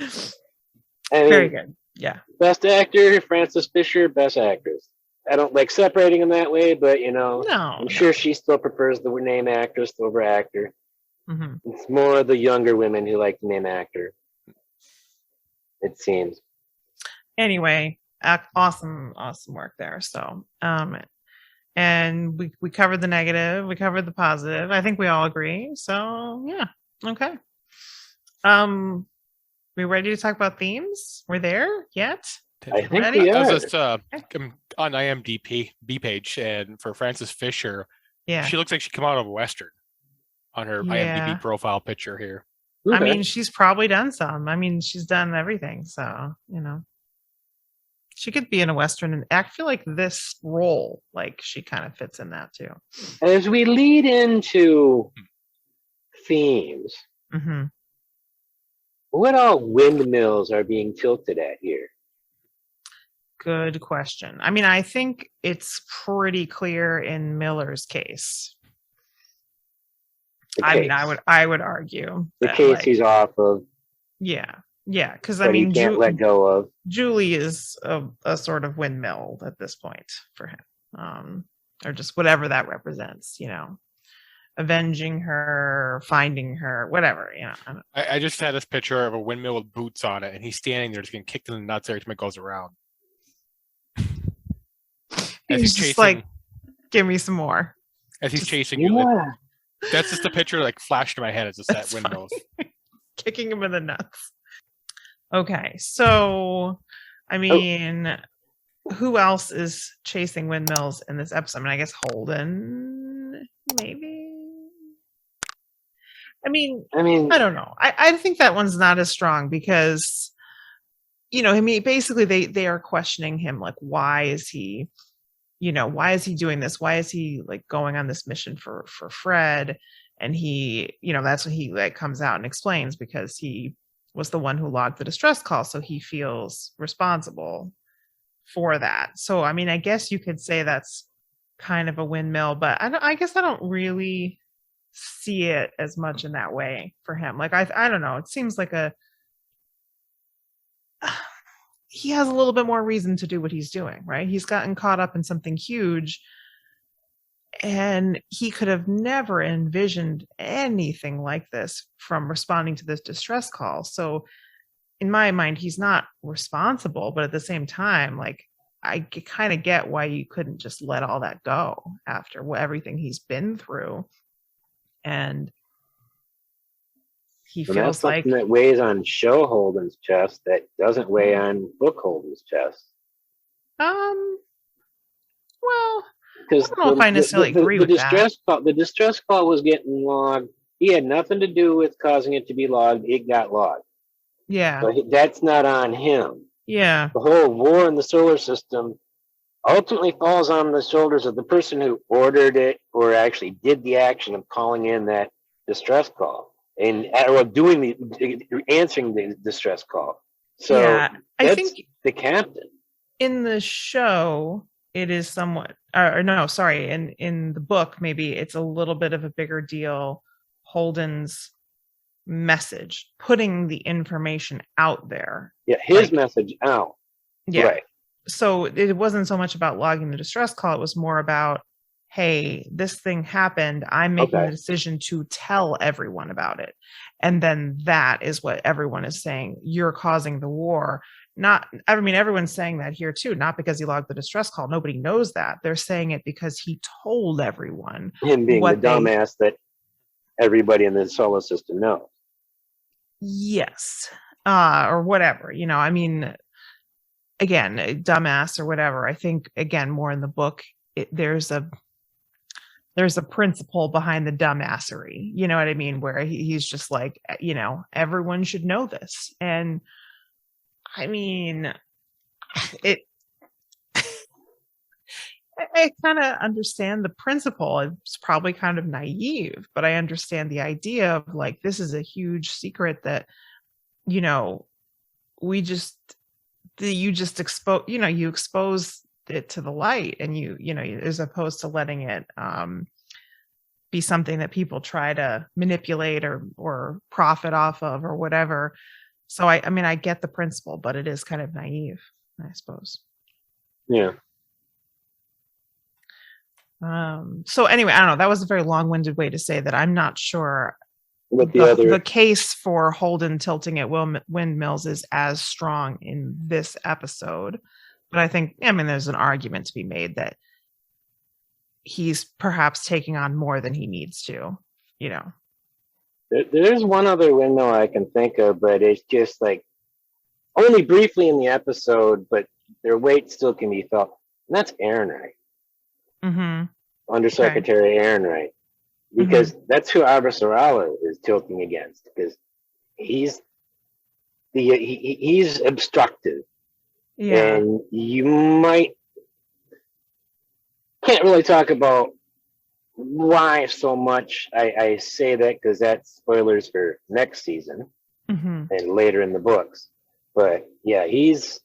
I mean, Very good. Yeah. best actor, Frances Fisher, best actress. I don't like separating them that way, but No. I'm sure she still prefers the name actress over actor. Mm-hmm. It's more the younger women who like the name actor, it seems. Anyway, awesome work there. So, and we covered the negative, we covered the positive. I think we all agree. So, yeah. Okay. We ready to talk about themes? We're there yet? I think Ready? we I are. was just on IMDb page, and for Frances Fisher, Yeah. she looks like she come out of a Western on her Yeah. IMDb profile picture here. I Okay. mean, she's probably done some. I mean, she's done everything. So, she could be in a Western. And I feel like this role, like she kind of fits in that too. As we lead into themes, Mm-hmm. what all windmills are being tilted at here? Good question. I mean, I think it's pretty clear in Miller's case. The I mean, case. I would argue The that, case like, he's off of, yeah, because but I mean, he can't let go of. Julie is a sort of windmill at this point for him, or just whatever that represents. Avenging her, finding her, whatever. I just had this picture of a windmill with boots on it, and he's standing there just getting kicked in the nuts every time it goes around. As He's just like, give me some more. as he's chasing you. Yeah. That's just the picture like flashed in my head as just that That's windmills. Kicking him in the nuts. Okay, so I mean, who else is chasing windmills in this episode? I mean, I guess Holden, maybe. I mean, I mean, I don't know. I think that one's not as strong because, I mean, basically they are questioning him, like, why is he doing this? Why is he like going on this mission for Fred? And he, that's what he like comes out and explains, because he was the one who logged the distress call, so he feels responsible for that. So I mean, I guess you could say that's kind of a windmill, but I guess I don't really see it as much in that way for him. Like I don't know. It seems like he has a little bit more reason to do what he's doing, right? He's gotten caught up in something huge, and he could have never envisioned anything like this from responding to this distress call. So in my mind, he's not responsible, but at the same time, like, I kind of get why you couldn't just let all that go after everything he's been through. And he feels like that weighs on show Holden's chest that doesn't weigh on book Holden's chest. Well, I Because don't know if I necessarily agree with that. The distress call was getting logged. He had nothing to do with causing it to be logged. It got logged. Yeah. So that's not on him. Yeah. The whole war in the solar system ultimately falls on the shoulders of the person who ordered it or actually did the action of calling in that distress call and or answering the distress call. So yeah, I think the captain. In the show, it is somewhat, or no, sorry, in the book, maybe it's a little bit of a bigger deal. Holden's message, putting the information out there. Yeah, his message out. Yeah. Right. So it wasn't so much about logging the distress call. It was more about, hey, this thing happened. I'm making the decision to tell everyone about it. And then that is what everyone is saying. You're causing the war. Everyone's saying that here too, not because he logged the distress call. Nobody knows that. They're saying it because he told everyone. Him being the dumbass that everybody in the solar system knows. Yes. Or whatever, I mean, again, dumbass or whatever. I think, again, more in the book, there's a principle behind the dumbassery. You know what I mean? Where he's just like, everyone should know this. And I mean, I kind of understand the principle. It's probably kind of naive, but I understand the idea of like, this is a huge secret that, you expose it to the light, and you as opposed to letting it be something that people try to manipulate or profit off of or whatever. So I mean, I get the principle, but it is kind of naive, I suppose. Yeah. So anyway, I don't know. That was a very long-winded way to say that I'm not sure what the case for Holden tilting at windmills is as strong in this episode. But I think, there's an argument to be made that he's perhaps taking on more than he needs to, There's one other windmill I can think of, but it's just like only briefly in the episode, but their weight still can be felt. And that's Ehrenreich. Mm-hmm. Undersecretary Ehrenreich. Because that's who Avasarala is tilting against, because he's obstructive. Yeah. And you can't really talk about why so much. I say that because that's spoilers for next season and later in the books. But yeah, he's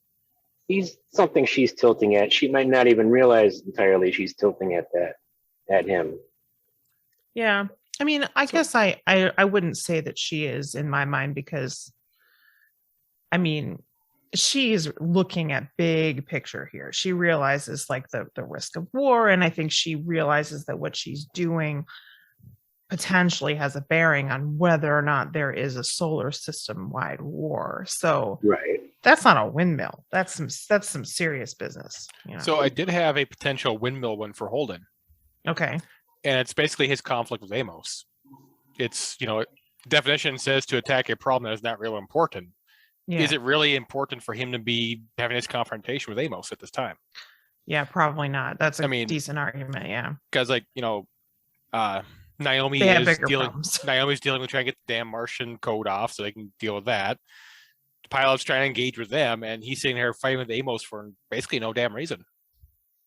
something she's tilting at. She might not even realize entirely she's tilting at him. Yeah. I mean, I guess I wouldn't say that she is in my mind, because she's looking at big picture here. She realizes like the risk of war. And I think she realizes that what she's doing potentially has a bearing on whether or not there is a solar system wide war. So that's not a windmill. That's some serious business. So I did have a potential windmill one for Holden. Okay. And it's basically his conflict with Amos. It's, definition says to attack a problem that is not really important. Yeah. Is it really important for him to be having this confrontation with Amos at this time? Yeah, probably not. That's a decent argument. Yeah. Because Naomi They have is bigger dealing. problems. Naomi's dealing with trying to get the damn Martian code off so they can deal with that. The pilot's trying to engage with them, and he's sitting there fighting with Amos for basically no damn reason.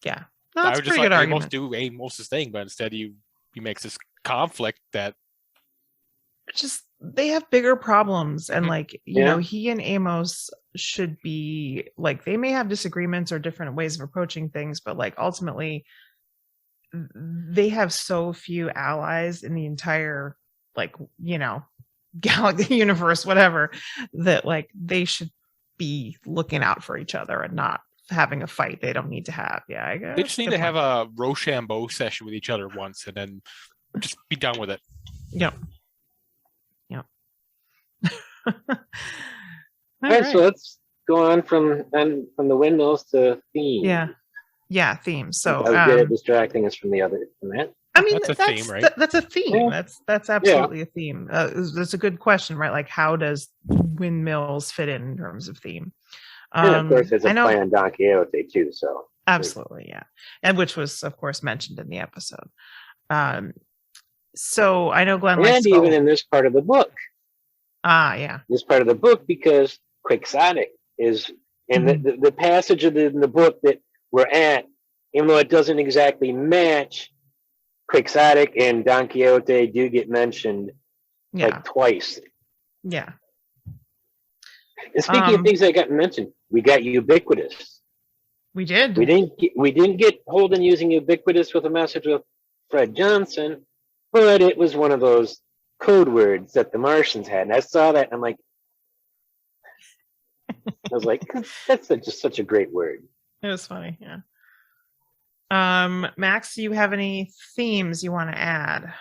Yeah. No, I that's would a just pretty let good Amos argument. do Amos's thing, but instead he makes this conflict that Just they have bigger problems, and Mhm. like Yeah. he and Amos should be like, they may have disagreements or different ways of approaching things, but like ultimately they have so few allies in the entire like galaxy, universe, whatever, that like they should be looking out for each other and not having a fight they don't need to have. Yeah, I guess they just need to have a Rochambeau session with each other once and then just be done with it. Yep. All All right, so right. let's go on from the windmills to theme. Yeah, theme. So I was good at distracting us from that. I mean, That's a theme, right? That's a theme. Yeah. That's absolutely a theme. That's a good question, right? Like, how does windmills fit in terms of theme? And of course, there's a I know, play on Don Quixote too. So absolutely, yeah, and which was, of course, mentioned in the episode. So I know Glenn likes and to go, even in this part of the book, yeah, this part of the book, because Quixotic is in the passage of the book that we're at, even though it doesn't exactly match, Quixotic and Don Quixote do get mentioned like twice. Yeah. And speaking of things that got mentioned, we got Ubiquitous. We did. We didn't get Holden using Ubiquitous with a message with Fred Johnson, but it was one of those code words that the Martians had. And I saw that and I'm like, that's just such a great word. It was funny, yeah. Max, do you have any themes you want to add?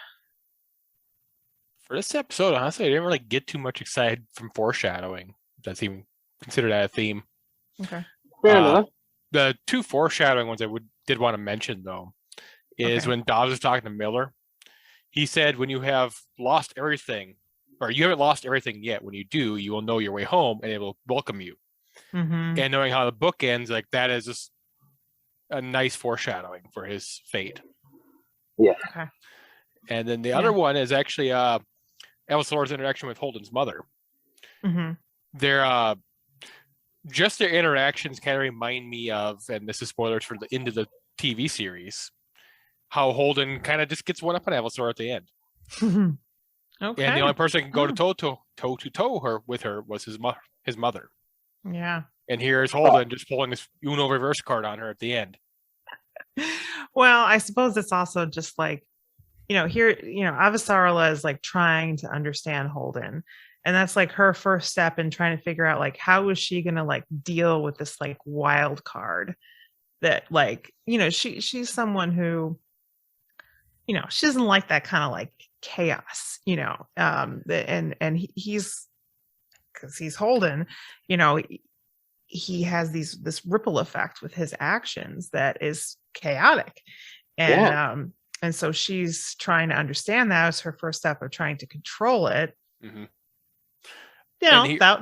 For this episode, honestly, I didn't really get too much excited from foreshadowing. That's even considered that a theme. Okay. Fair enough. The two foreshadowing ones I did want to mention, though, is when Dawes was talking to Miller. He said, when you have lost everything, or you haven't lost everything yet, when you do, you will know your way home and it will welcome you. Mm-hmm. And knowing how the book ends, like that is just a nice foreshadowing for his fate. Yeah. Okay. And then the other one is actually Avasarala's interaction with Holden's mother. Mm-hmm. Their just their interactions kind of remind me of, and this is spoilers for the end of the TV series, how Holden kind of just gets one up on Avasarala at the end. Okay. And the only person who can go toe to toe with her was his mother. Yeah. And here's Holden just pulling this Uno reverse card on her at the end. Well, I suppose it's also just like, here, Avasarala is like trying to understand Holden. And that's like her first step in trying to figure out like, how is she going to like deal with this like wild card that like, she's someone who, she doesn't like that kind of like chaos, and he's, because he's Holden, he has this ripple effect with his actions that is chaotic. And and so she's trying to understand that as her first step of trying to control it. Mm-hmm.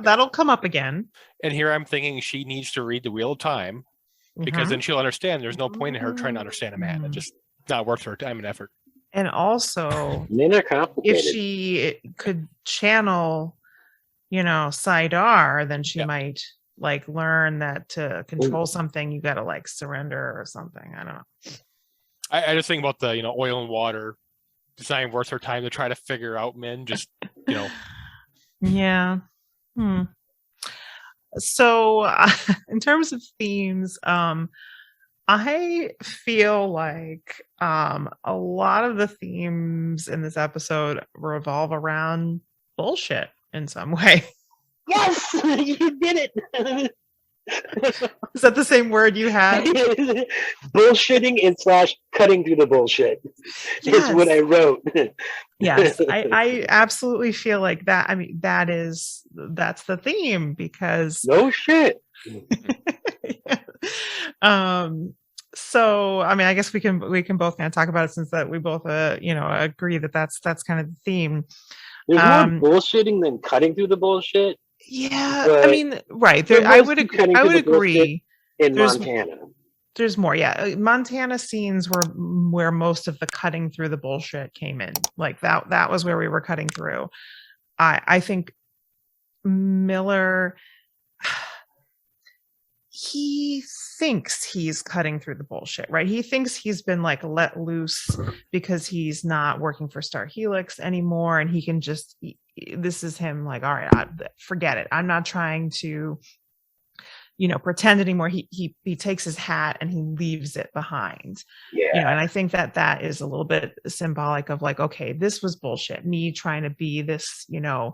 That'll come up again. And here I'm thinking she needs to read the Wheel of Time, because then she'll understand there's no point in her trying to understand a man. It's just not worth her time and effort. And also, Men are complicated. if she could channel, Saidar, then she might like learn that to control something, you got to like surrender or something. I don't know. I just think about the, oil and water. It's not even worth her time to try to figure out men. Just, Yeah. So in terms of themes, I feel like a lot of the themes in this episode revolve around bullshit in some way. Yes, you did it. Is that the same word you had? Bullshitting and / cutting through the bullshit is what I wrote. Yes, I absolutely feel like that. I mean, that's the theme, because no shit. So I mean, I guess we can both kind of talk about it, since that we both agree that that's kind of the theme. There's more bullshitting than cutting through the bullshit. Yeah, I mean, right. I would agree. In Montana. There's more. Yeah. Montana scenes were where most of the cutting through the bullshit came in. Like that was where we were cutting through. I think Miller, he thinks he's cutting through the bullshit, right? He thinks he's been like let loose because he's not working for Star Helix anymore. And he can just, this is him like, all right, forget it. I'm not trying to, pretend anymore. He takes his hat and he leaves it behind. Yeah. And I think that is a little bit symbolic of like, okay, this was bullshit. Me trying to be this, trying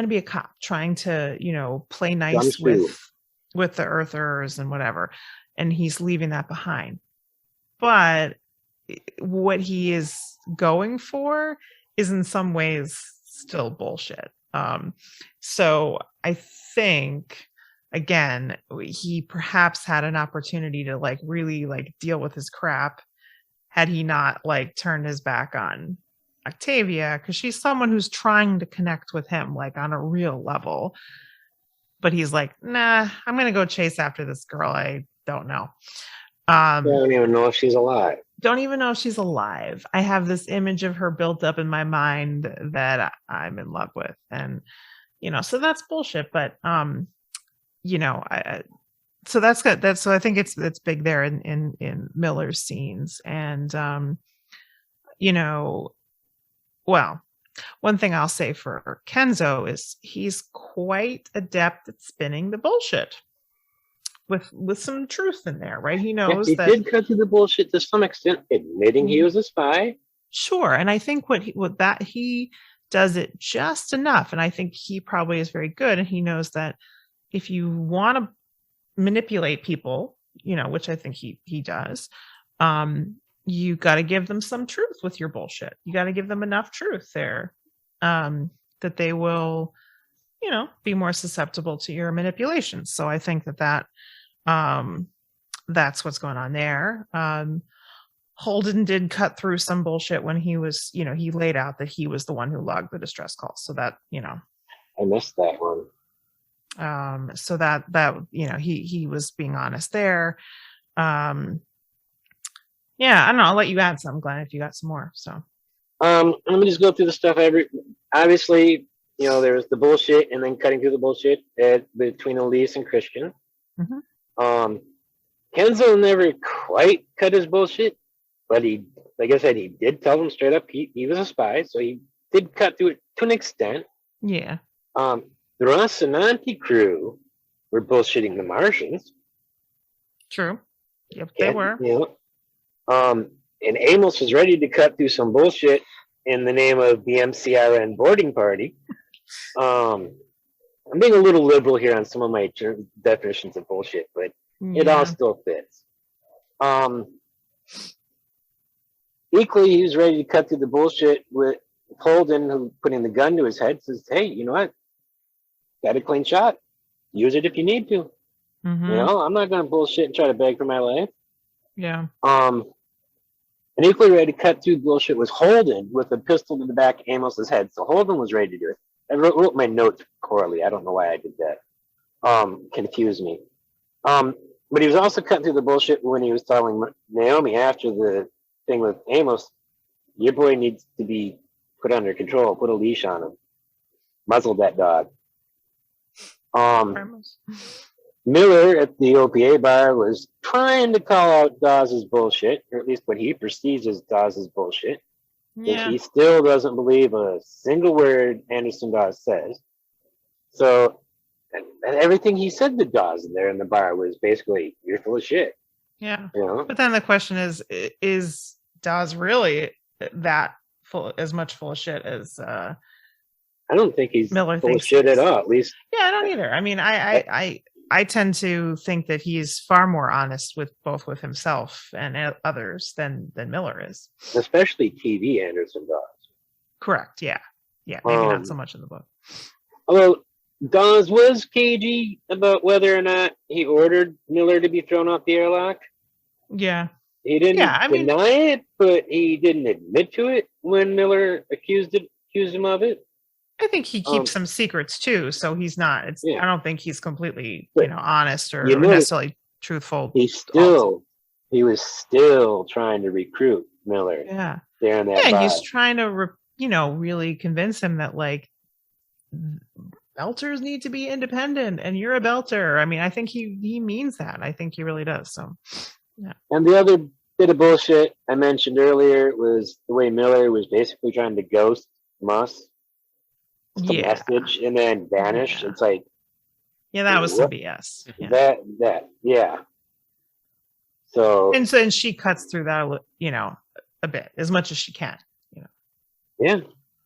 to be a cop, trying to, play nice with the Earthers and whatever. And he's leaving that behind. But what he is going for is in some ways still bullshit. So I think, again, he perhaps had an opportunity to like really like deal with his crap had he not like turned his back on Octavia, because she's someone who's trying to connect with him like on a real level. But he's like, nah, I'm going to go chase after this girl. I don't know. I don't even know if she's alive. Don't even know if she's alive. I have this image of her built up in my mind that I'm in love with. And, so that's bullshit. But, so that's good. So I think it's big there in Miller's scenes. And, well, one thing I'll say for Kenzo is he's quite adept at spinning the bullshit with some truth in there, right? He knows he that did cut through the bullshit to some extent, admitting he was a spy. Sure. And I think what he does it just enough. And I think he probably is very good. And he knows that if you want to manipulate people, which I think he does, you got to give them some truth with your bullshit. You got to give them enough truth there that they will, be more susceptible to your manipulations. So I think that that's what's going on there. Holden did cut through some bullshit when he was, he laid out that he was the one who logged the distress calls. So that, I missed that one. So that he was being honest there. Yeah, I don't know. I'll let you add some, Glenn, if you got some more. So, let me just go through the stuff. Obviously, there was the bullshit, and then cutting through the bullshit between Elise and Chrisjen. Mm-hmm. Kenzo never quite cut his bullshit, but like I said, he did tell them straight up he was a spy, so he did cut through it to an extent. Yeah. The Rocinante crew were bullshitting the Martians. True. Yep, they were. And Amos was ready to cut through some bullshit in the name of the MCRN boarding party. I'm being a little liberal here on some of my definitions of bullshit, but it all still fits. Equally, he was ready to cut through the bullshit with Holden, who putting the gun to his head, says, hey, you know what? Got a clean shot. Use it if you need to. Mm-hmm. I'm not going to bullshit and try to beg for my life. Yeah. And equally ready to cut through bullshit was Holden with a pistol to the back of Amos's head. So Holden was ready to do it. I wrote my notes poorly. I don't know why I did that. Confused me. But he was also cutting through the bullshit when he was telling Naomi after the thing with Amos, your boy needs to be put under control, put a leash on him, muzzle that dog. Miller at the OPA bar was trying to call out Dawes' bullshit, or at least what he perceives as Dawes' bullshit. Yeah. He still doesn't believe a single word Anderson Dawes says. So, and everything he said to Dawes there in the bar was basically, you're full of shit. Yeah. But then the question is Dawes really that as much full of shit as I don't think he's Miller full of shit at all, at least. Yeah, I don't either. I mean, I tend to think that he's far more honest with himself and others than Miller is. Especially TV Anderson Dawes. Correct. Yeah. Yeah. Maybe not so much in the book. Although Dawes was cagey about whether or not he ordered Miller to be thrown off the airlock. Yeah. He didn't deny it, but he didn't admit to it when Miller accused him of it. I think he keeps some secrets too, so he's not. I don't think he's completely, honest or necessarily truthful. He was still trying to recruit Miller. Yeah. There in that Yeah, vibe. he's trying to, really convince him that like belters need to be independent, and you're a belter. I mean, I think he means that. I think he really does. So, yeah. And the other bit of bullshit I mentioned earlier was the way Miller was basically trying to ghost Muss, the message, and then vanish. Yeah. It's like, yeah, that was some BS. Yeah. Yeah. So and she cuts through that, a bit, as much as she can. Yeah.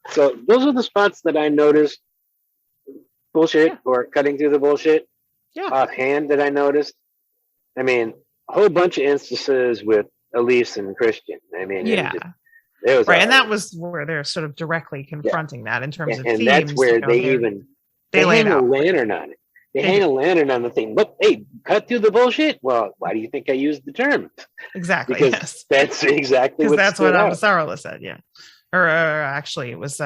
So those are the spots that I noticed bullshit or cutting through the bullshit offhand that I noticed. I mean, a whole bunch of instances with Elise and Chrisjen. I mean, it was right, and that was where they're sort of directly confronting that in terms of themes. And that's where they hang a lantern on it. They hang a lantern on the thing. Look, hey, cut through the bullshit. Well, why do you think I used the term? Exactly. Because that's exactly what that's what Avasarala said. Yeah, or actually, it was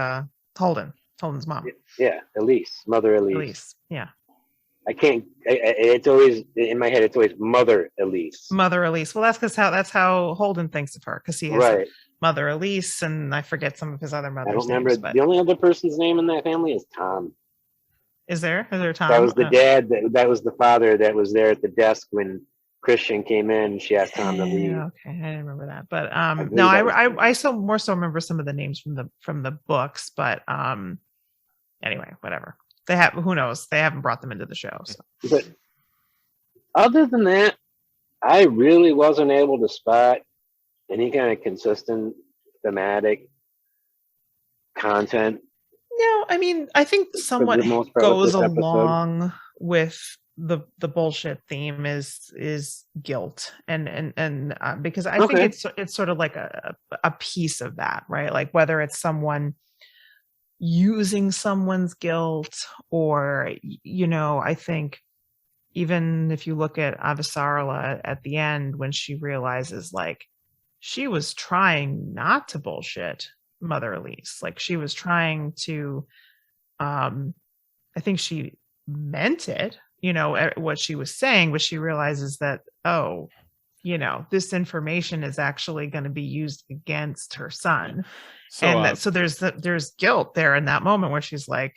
Holden's mom. Yeah, Elise, Mother Elise. Elise. Yeah. I can't. It's always in my head. It's always Mother Elise. Mother Elise. Well, that's how Holden thinks of her, because he has Mother Elise, and I forget some of his other mothers. I don't remember. The only other person's name in that family is Tom. Is there Tom? That was the dad. That was the father that was there at the desk when Chrisjen came in. She asked Tom to leave. Okay, I didn't remember that, but no, I still more so remember some of the names from the books, but anyway, whatever. They have, who knows? They haven't brought them into the show. So. But other than that, I really wasn't able to spot any kind of consistent thematic content. No, I mean, I think somewhat goes along with the bullshit theme is guilt, and because I think it's sort of like a piece of that, right? Like whether it's someone using someone's guilt, or I think even if you look at Avasarala at the end, when she realizes like she was trying not to bullshit Mother Elise, like she was trying to I think she meant it, what she was saying, but she realizes that this information is actually going to be used against her son. So there's guilt there in that moment where she's like,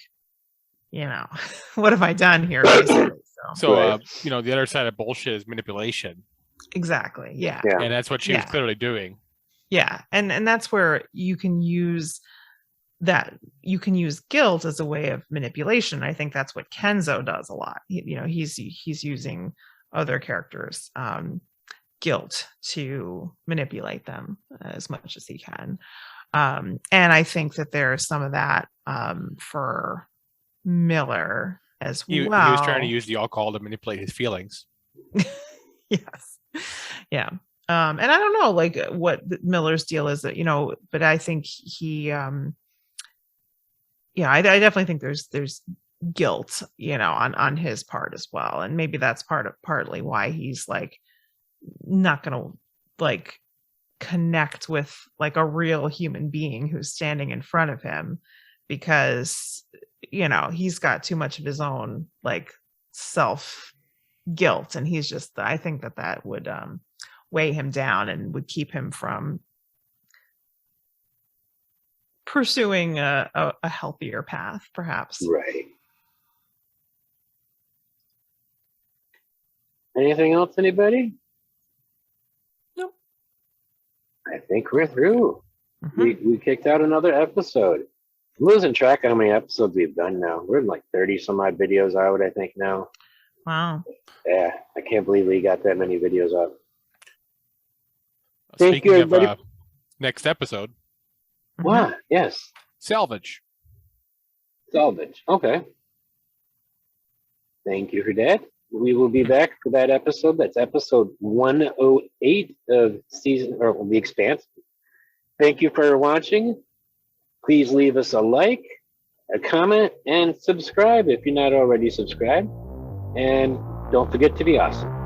what have I done here? Basically. The other side of bullshit is manipulation. Exactly. Yeah. And that's what she was clearly doing. Yeah. And that's where you can use guilt as a way of manipulation. I think that's what Kenzo does a lot. He's using other characters' guilt to manipulate them as much as he can. And I think that there's some of that for Miller as well. He was trying to use the alcohol to manipulate his feelings. Yes. Yeah. And I don't know like what Miller's deal is, that, but I think he I definitely think there's guilt, on his part as well. And maybe that's partly why he's like not gonna like connect with like a real human being who's standing in front of him, because he's got too much of his own like self guilt, and he's just, I think that would weigh him down and would keep him from pursuing a healthier path, perhaps. Right. Anything else, anybody? Nope. I think we're through. We kicked out another episode. I'm losing track of how many episodes we've done now. We're in like 30 some odd videos out, I think, now. Wow. Yeah, I can't believe we got that many videos up. Speaking of next episode. What? Yes. Salvage. Okay. Thank you for that. We will be back for that episode. That's episode 108 of The Expanse. Thank you for watching. Please leave us a like, a comment, and subscribe if you're not already subscribed. And don't forget to be awesome.